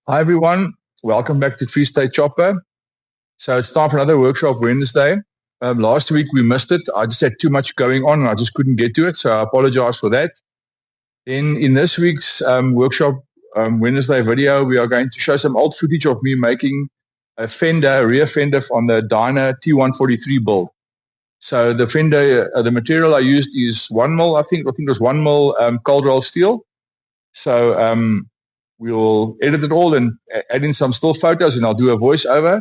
Hi everyone, welcome back to Free State Chopper. So it's time for another workshop Wednesday. Last week we missed it. I just had too much going on and I just couldn't get to it. So I apologize for that. In this week's workshop Wednesday video, we are going to show some old footage of me making a rear fender on the Dyna T143 build. So the fender, the material I used is 1mm, I think it was 1mm cold roll steel. So we'll edit it all and add in some still photos, and I'll do a voiceover,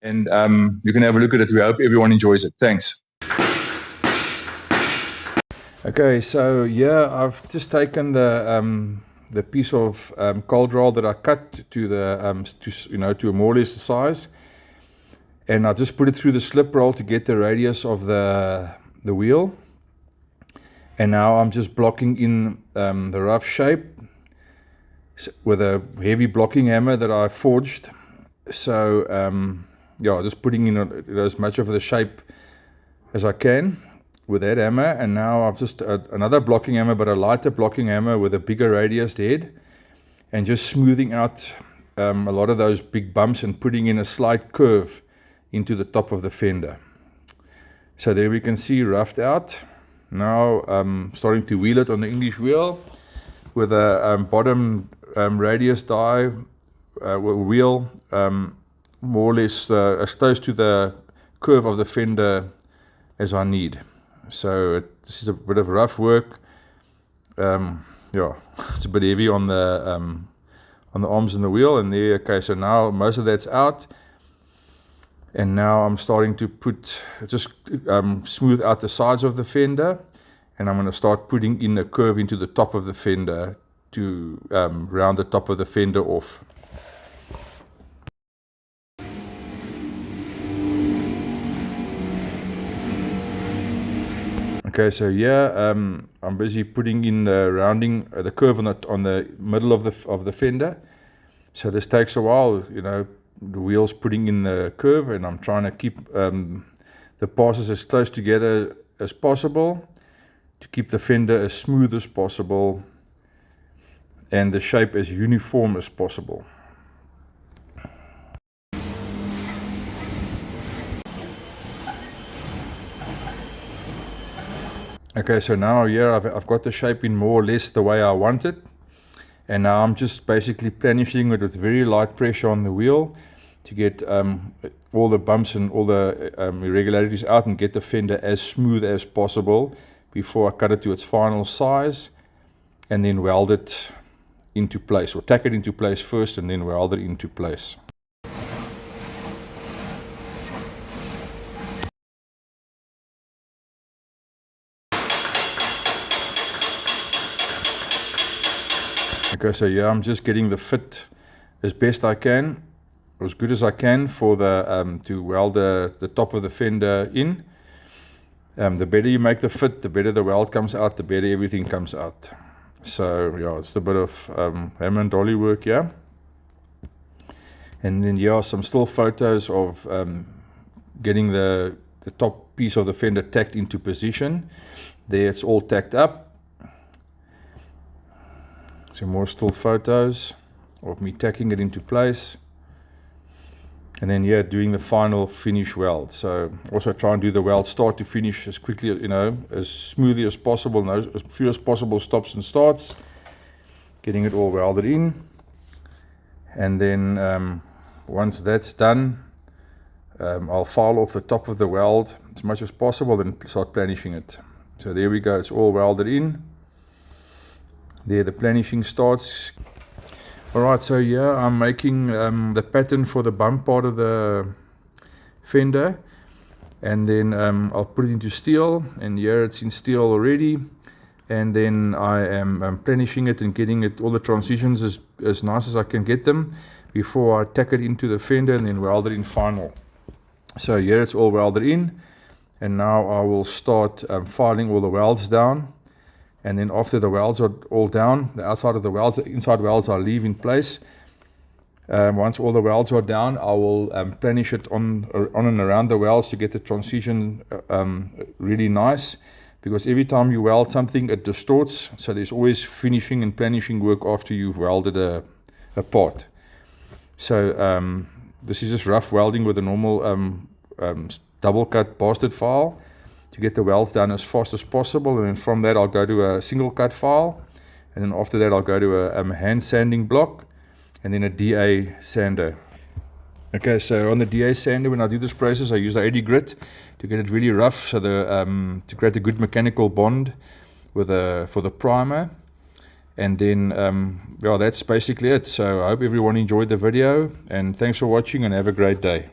and you can have a look at it. We hope everyone enjoys it. Thanks. Okay, so yeah, I've just taken the piece of cold roll that I cut to the to more or less the size, and I just put it through the slip roll to get the radius of the wheel. And now I'm just blocking in the rough shape with a heavy blocking hammer that I forged. So yeah, just putting in as much of the shape as I can with that hammer. And now I've just another blocking hammer, but a lighter blocking hammer with a bigger radius head, and just smoothing out a lot of those big bumps and putting in a slight curve into the top of the fender. So there we can see roughed out. Now I'm starting to wheel it on the English wheel with a bottom radius die wheel more or less as close to the curve of the fender as I need. So this is a bit of rough work. Yeah, it's a bit heavy on the arms and the wheel. And there, okay, so now most of that's out. And now I'm starting to just smooth out the sides of the fender, and I'm going to start putting in a curve into the top of the fender to round the top of the fender off. Okay, so yeah, I'm busy putting in the rounding, the curve on the middle of the fender. So this takes a while, the wheel's putting in the curve, and I'm trying to keep the passes as close together as possible to keep the fender as smooth as possible and the shape as uniform as possible. Okay, so now here I've got the shape in more or less the way I want it. And now I'm just basically planishing it with very light pressure on the wheel to get all the bumps and all the irregularities out and get the fender as smooth as possible before I cut it to its final size, and then weld it into place, or tack it into place first and then weld it into place. Okay, so yeah, I'm just getting the fit as best I can, as good as I can for the to weld the top of the fender in. The better you make the fit, the better the weld comes out, the better everything comes out. So yeah, it's a bit of hammer and dolly work, yeah. And then yeah, some still photos of getting the top piece of the fender tacked into position. There it's all tacked up. Some more still photos of me tacking it into place. And then yeah, doing the final finish weld. So also try and do the weld start to finish as quickly, as smoothly as possible, as few as possible stops and starts. Getting it all welded in. And then once that's done, I'll file off the top of the weld as much as possible and start planishing it. So there we go, it's all welded in. There the planishing starts. Alright, so yeah, I'm making the pattern for the bump part of the fender, and then I'll put it into steel, and here it's in steel already, and then I am planishing it and getting it all the transitions as nice as I can get them before I tack it into the fender and then weld it in final. So here it's all welded in, and now I will start filing all the welds down. And then after the welds are all down, the outside of the welds, the inside welds I'll leave in place. Once all the welds are down, I will planish it on and around the welds to get the transition really nice. Because every time you weld something, it distorts. So there's always finishing and planishing work after you've welded a part. So this is just rough welding with a normal double cut bastard file to get the welds done as fast as possible. And then from that I'll go to a single cut file, and then after that I'll go to a hand sanding block, and then a DA sander. Okay, so on the DA sander, when I do this process, I use the 80 grit to get it really rough, so to create a good mechanical bond for the primer. And then yeah, that's basically it. So I hope everyone enjoyed the video, and thanks for watching, and have a great day.